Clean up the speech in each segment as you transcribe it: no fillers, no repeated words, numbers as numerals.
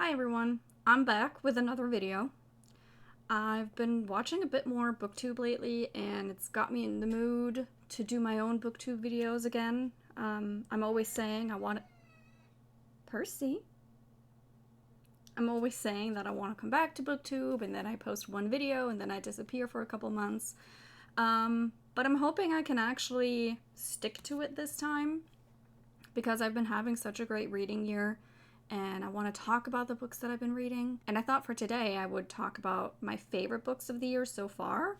Hi everyone, I'm back with another video. I've been watching a bit more booktube lately and it's got me in the mood to do my own booktube videos again. I'm always saying I want to... Percy? I'm always saying that I want to come back to booktube and then I post one video and then I disappear for a couple months. But I'm hoping I can actually stick to it this time because I've been having such a great reading year. And I want to talk about the books that I've been reading. And I thought for today I would talk about my favorite books of the year so far.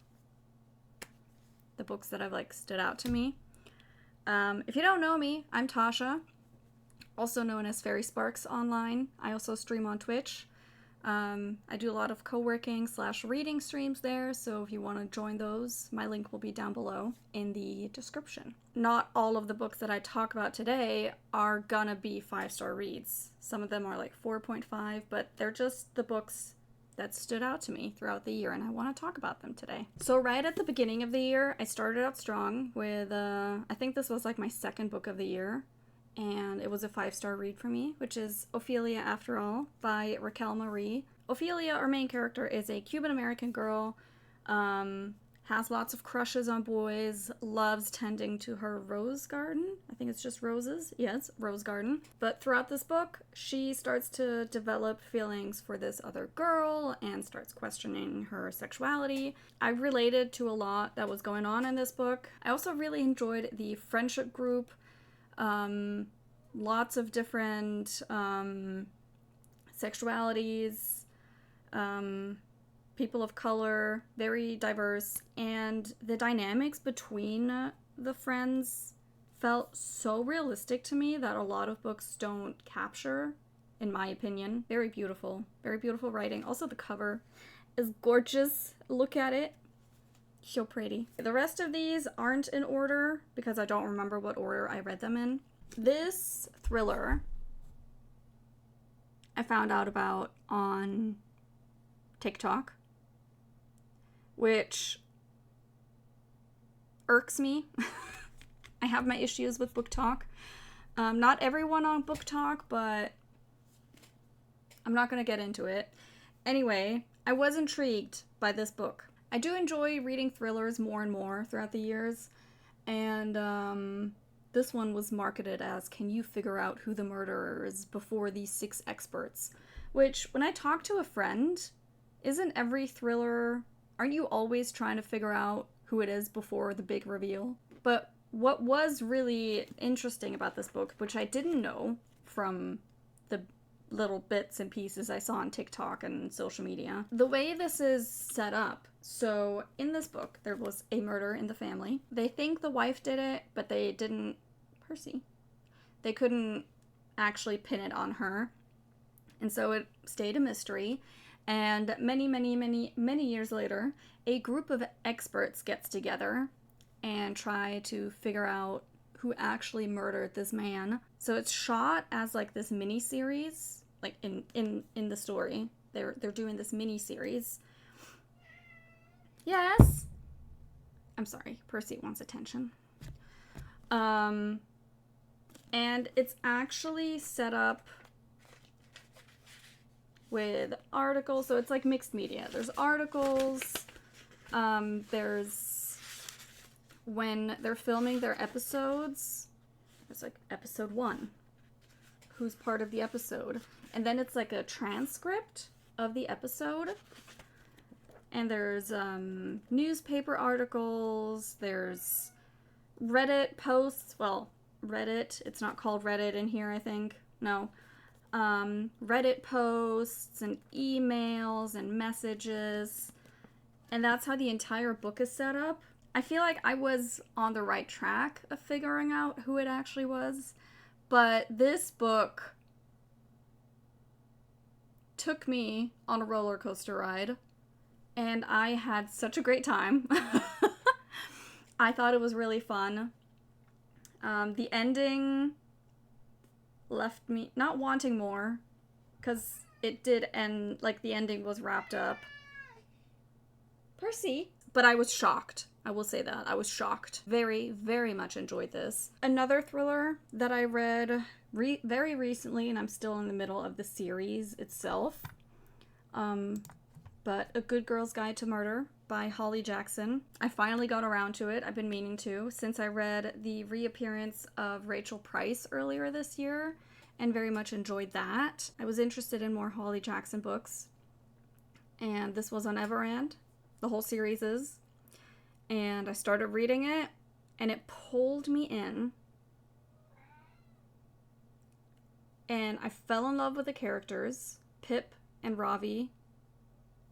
The books that have stood out to me. If you don't know me, I'm Tasha, also known as Fairy Sparks online. I also stream on Twitch. I do a lot of co-working / reading streams there, so if you want to join those, my link will be down below in the description. Not all of the books that I talk about today are gonna be 5-star reads. Some of them are 4.5, but they're just the books that stood out to me throughout the year, and I want to talk about them today. So right at the beginning of the year, I started out strong with, I think this was my second book of the year, and it was a 5-star read for me, which is Ofilia After All by Raquel Marie. Ofilia, our main character, is a Cuban-American girl, has lots of crushes on boys, loves tending to her rose garden. I think it's just roses. Yes, rose garden. But throughout this book, she starts to develop feelings for this other girl and starts questioning her sexuality. I related to a lot that was going on in this book. I also really enjoyed the friendship group. Lots of different sexualities, people of color, very diverse, and the dynamics between the friends felt so realistic to me that a lot of books don't capture, in my opinion. Very beautiful writing. Also, the cover is gorgeous. Look at it. So pretty. The rest of these aren't in order because I don't remember what order I read them in. This thriller I found out about on TikTok, which irks me. I have my issues with book talk. Not everyone on book talk, but I'm not going to get into it. Anyway, I was intrigued by this book. I do enjoy reading thrillers more and more throughout the years, and this one was marketed as, can you figure out who the murderer is before these 6 experts? Which, when I talk to a friend, isn't every thriller, aren't you always trying to figure out who it is before the big reveal? But what was really interesting about this book, which I didn't know from the little bits and pieces I saw on TikTok and social media, the way this is set up. So in this book, there was a murder in the family. They think the wife did it, but they didn't. Percy. They couldn't actually pin it on her. And so it stayed a mystery. And many years later, a group of experts gets together and try to figure out who actually murdered this man. So it's shot as this mini-series, in the story. They're doing this mini-series. Yes! I'm sorry, Percy wants attention. And it's actually set up with articles, so it's mixed media. There's articles, there's when they're filming their episodes, it's episode 1, who's part of the episode, and then it's a transcript of the episode, and there's newspaper articles, there's Reddit posts, well, Reddit, it's not called Reddit in here, I think, no, Reddit posts and emails and messages, and that's how the entire book is set up. I feel like I was on the right track of figuring out who it actually was, but this book took me on a roller coaster ride, and I had such a great time. I thought it was really fun. The ending left me not wanting more, because it did end, the ending was wrapped up. Percy! But I was shocked. I will say that. I was shocked. Very, very much enjoyed this. Another thriller that I read very recently, and I'm still in the middle of the series itself, but A Good Girl's Guide to Murder by Holly Jackson. I finally got around to it. I've been meaning to since I read the reappearance of Rachel Price earlier this year and very much enjoyed that. I was interested in more Holly Jackson books, and this was on Everand. The whole series is. And I started reading it, and it pulled me in. And I fell in love with the characters, Pip and Ravi.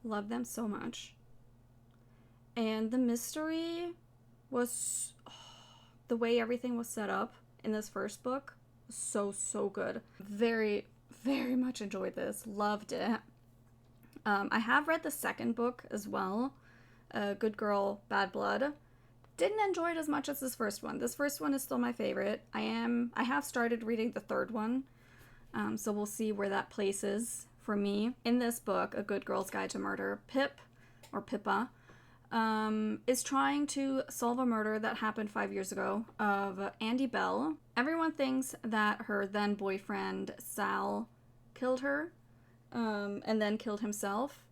Love them so much. And the mystery was, the way everything was set up in this first book was so good. Very, very much enjoyed this. Loved it. I have read the second book as well, Good Girl, Bad Blood. Didn't enjoy it as much as this first one. This first one is still my favorite. I have started reading the third one, so we'll see where that places for me. In this book, A Good Girl's Guide to Murder, Pip, or Pippa, is trying to solve a murder that happened 5 years ago of Andy Bell. Everyone thinks that her then boyfriend Sal killed her, and then killed himself.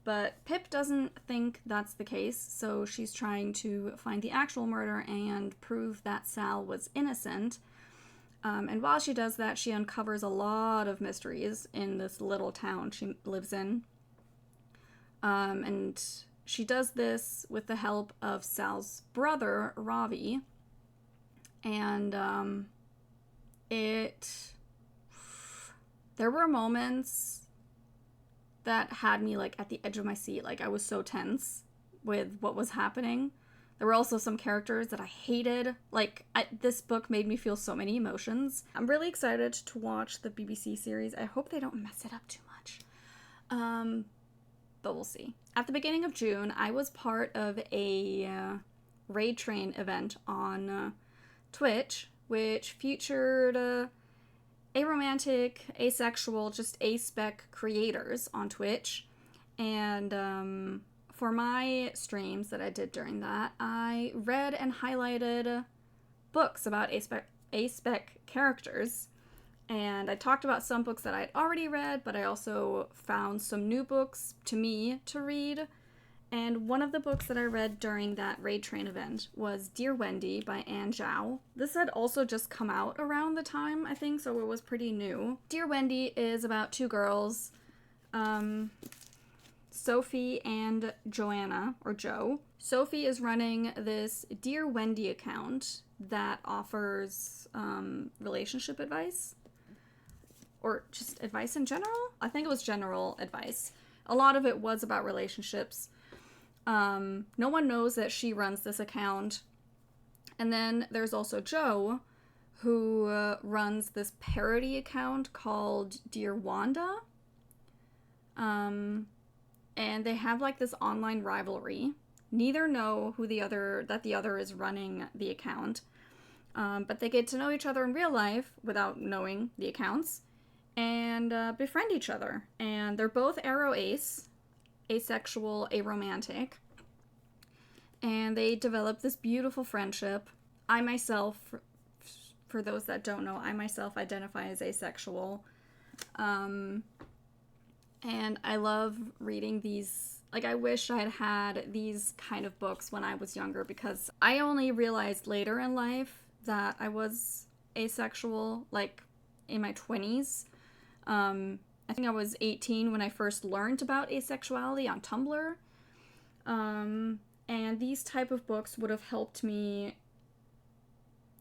But Pip doesn't think that's the case, so she's trying to find the actual murder and prove that Sal was innocent. And while she does that, she uncovers a lot of mysteries in this little town she lives in. And she does this with the help of Sal's brother, Ravi. And there were moments that had me like at the edge of my seat. Like I was so tense with what was happening. There were also some characters that I hated. This book made me feel so many emotions. I'm really excited to watch the BBC series. I hope they don't mess it up too much. But we'll see. At the beginning of June, I was part of a raid train event on Twitch, which featured aromantic, asexual, just aspec creators on Twitch. And for my streams that I did during that, I read and highlighted books about aspec characters. And I talked about some books that I'd already read, but I also found some new books to me to read. And one of the books that I read during that raid train event was Dear Wendy by Anne Zhao. This had also just come out around the time, I think, so it was pretty new. Dear Wendy is about two girls, Sophie and Joanna, or Jo. Sophie is running this Dear Wendy account that offers relationship advice, or just advice in general. I think it was general advice. A lot of it was about relationships. No one knows that she runs this account. And then there's also Jo, who runs this parody account called Dear Wanda. And they have like this online rivalry. Neither know that the other is running the account. But they get to know each other in real life without knowing the accounts, and befriend each other. And they're both asexual, aromantic. And they develop this beautiful friendship. I myself, for those that don't know, I myself identify as asexual. And I love reading these. Like, I wish I'd had these kind of books when I was younger, because I only realized later in life that I was asexual, like, in my 20s. I think I was 18 when I first learned about asexuality on Tumblr. And these type of books would have helped me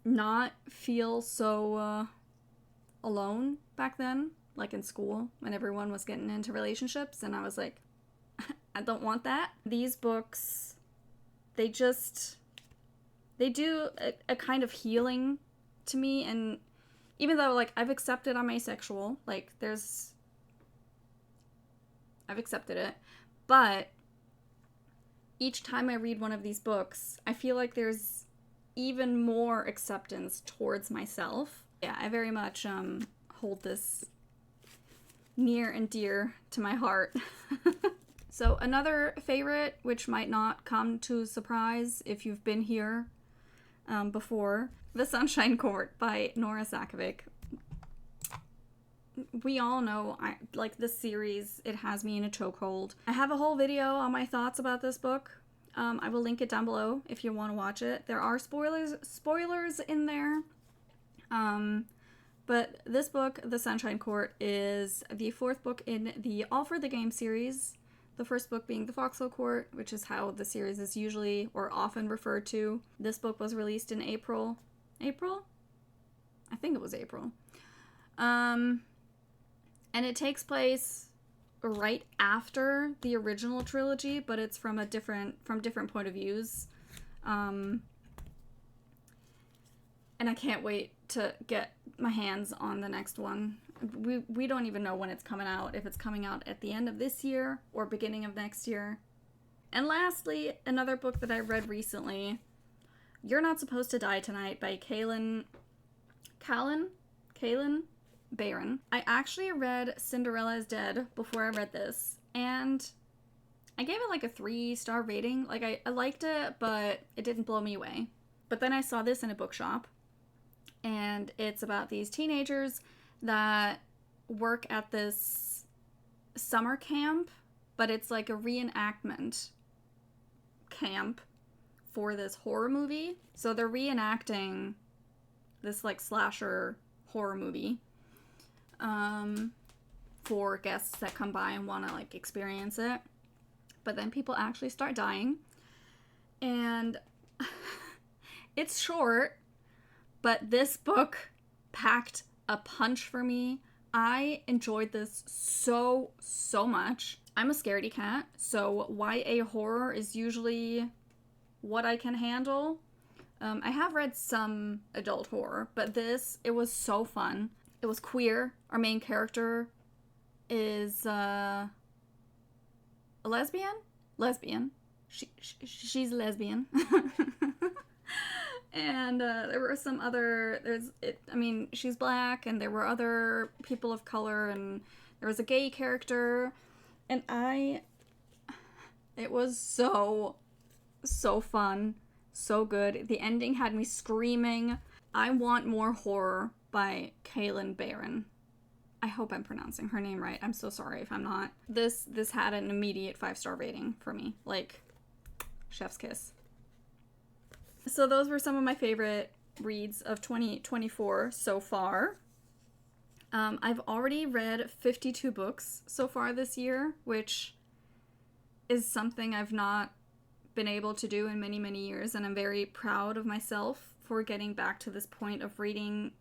not feel so alone back then, like in school, when everyone was getting into relationships, and I was like, I don't want that. These books, they do a kind of healing to me, and even though, like, I've accepted I'm asexual, like, I've accepted it, but each time I read one of these books, I feel like there's even more acceptance towards myself. Yeah, I very much hold this near and dear to my heart. So another favorite, which might not come to surprise if you've been here before, The Sunshine Court by Nora Sakavic. We all know, like this series, it has me in a chokehold. I have a whole video on my thoughts about this book. I will link it down below if you want to watch it. There are spoilers in there. But this book, The Sunshine Court, is the 4th book in the All for the Game series. The first book being The Foxhole Court, which is how the series is usually or often referred to. This book was released in April? I think it was April. And it takes place right after the original trilogy, but it's from different point of views. And I can't wait to get my hands on the next one. We don't even know when it's coming out, if it's coming out at the end of this year or beginning of next year. And lastly, another book that I read recently, You're Not Supposed to Die Tonight by Kaylin Barron. I actually read Cinderella is Dead before I read this, and I gave it like a 3-star rating. Like, I liked it, but it didn't blow me away. But then I saw this in a bookshop, and it's about these teenagers that work at this summer camp, but it's like a reenactment camp for this horror movie. So they're reenacting this like slasher horror movie for guests that come by and want to like experience it. But then people actually start dying, and it's short, but this book packed a punch for me. I enjoyed this so much. I'm a scaredy cat, so YA horror is usually what I can handle. I have read some adult horror, but it was so fun. It was queer. Our main character is a lesbian. She's lesbian. And there were some other, she's black, and there were other people of color, and there was a gay character, and it was so fun, so good. The ending had me screaming. I want more horror by Kaylin Barron. I hope I'm pronouncing her name right. I'm so sorry if I'm not. This had an immediate 5-star rating for me. Like, chef's kiss. So those were some of my favorite reads of 2024 so far. I've already read 52 books so far this year, which is something I've not been able to do in many years, and I'm very proud of myself for getting back to this point of reading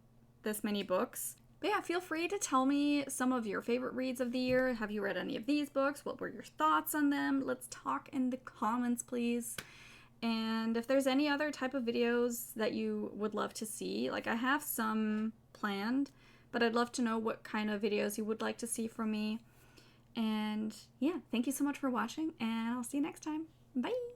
this many books. But yeah, feel free to tell me some of your favorite reads of the year. Have you read any of these books? What were your thoughts on them? Let's talk in the comments, please. And if there's any other type of videos that you would love to see, like I have some planned, but I'd love to know what kind of videos you would like to see from me. And yeah, thank you so much for watching, and I'll see you next time. Bye!